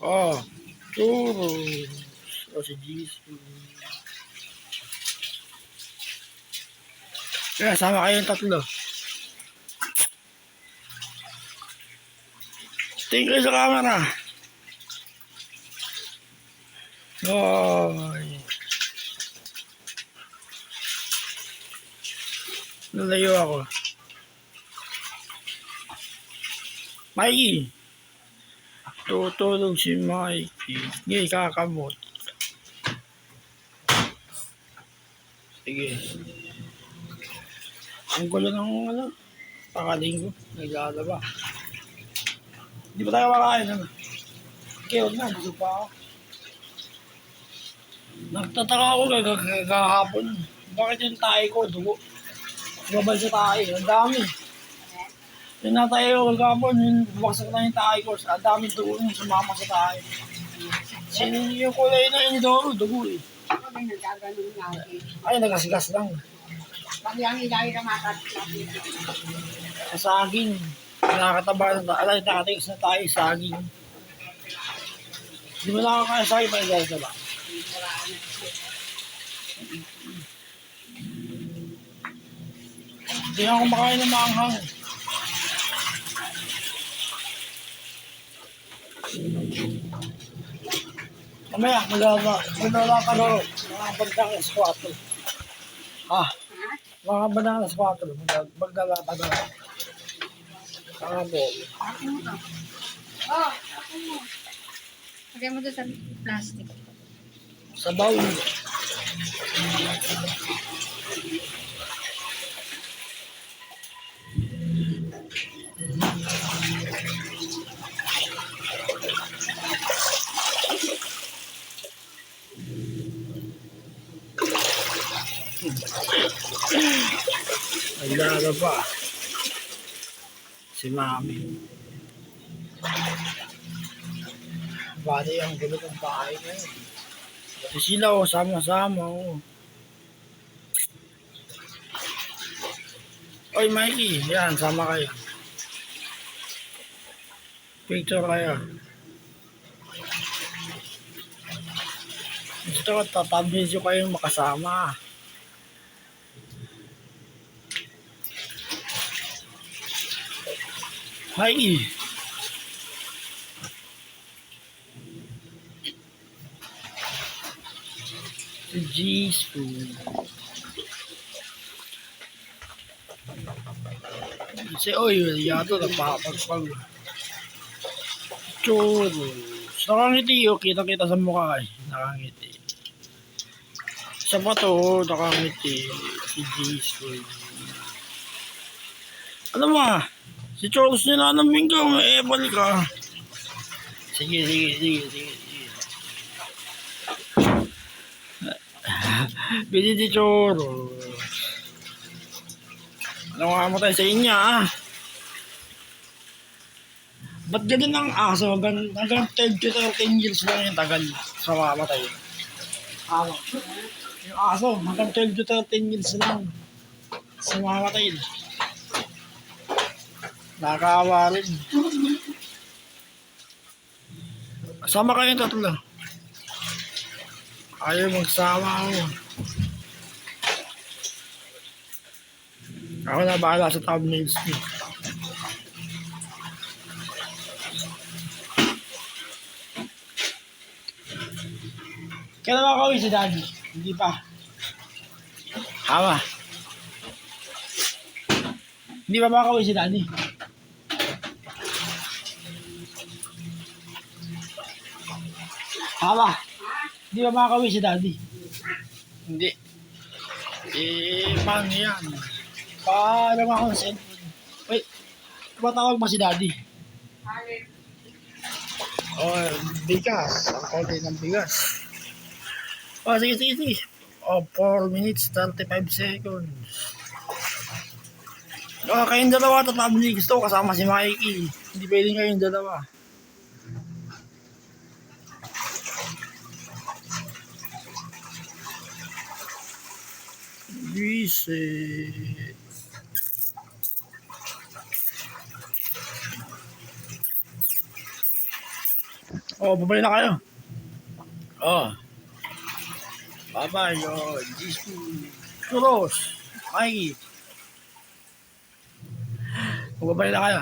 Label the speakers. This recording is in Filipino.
Speaker 1: Oh, churros. O si Jesus. Kaya sama kayong tatlo. Tingin kayo sa camera. Oy. Nalayo ako. Mikey. Tutulog si Mikey. Hindi, kakamot. Sige. Ang gulo ng pakalinggo. Naglalaba. Hindi pa tayo makain. Okay, huwag na. Busog pa ako. Nagtataka ako kahapon. Bakit yung tayo ko dugo? Gabal sa tayo. Ang dami. Yung natayo ko kahapon, yung bumagsak na yung tayo ko. Ang dami dugo yung sumama sa tayo. Yung kulay na yung dugo eh. Ay, nagasigas lang.
Speaker 2: Pag yung ilayo na makat.
Speaker 1: Sa saging. Nakakataba na tayo. Alay, nakatigas na tayo saging. Hindi mo nakakaya saging pa ilayo ka ba? Hindi ako kumakain ng maanghang. Mamaya, magdala ka ro. Mga bandang S4. Mga bandang S4. Magdala ka ro. Saka po.
Speaker 2: Oh, ako mo. Lagay mo doon sa plastic.
Speaker 1: Sa baul. Naglaga pa. Si Mami. Bali ang gulo ng bahay ngayon. Pati sila sama-sama Oy Mikey, yan, sama kayo. Picture kayo. Gusto ko tatabidyo kayong makasama. Mikey. Jesus. Si Oy, yato napapagpag. Churros. Nakangiti yun, kita-kita sa mukha eh. Nakangiti. Sa bato, nakangiti. Si Jesus. Ano ba? Si Churros nila ng minggaw, balik ka. Sige. Bili si Churros. Ano nga mo tayo sa inyo Ba't ganun ang aso? Hanggang 12 to 13 years lang yung tagal sa mamatay. Yung aso, hanggang 12 to 13 years lang sa mamatay. Nakakawa rin. Sama kayo tatlo. Ayaw magsama ako. Ako na bahala sa thumbnails niyo. Kailan makakauwi si Daddy? Hindi pa. Hawa. Hindi pa makakauwi si Daddy. Hawa. Hindi pa makakauwi si Daddy. Hindi. Paano yan? Parang ako sa cellphone. Wait. Tumatawag mo si Daddy? Bigas. Ang konti ng bigas. Sige. 4 minutes, 35 seconds. Kayong dalawa, tatabli. Gusto ko kasama si Mikey. Hindi pwedeng kayong dalawa. Visit. Oh, babay na kayo. Oh. Bye-bye, yo. Jisoo. Churros. Mikey. Babay na kayo.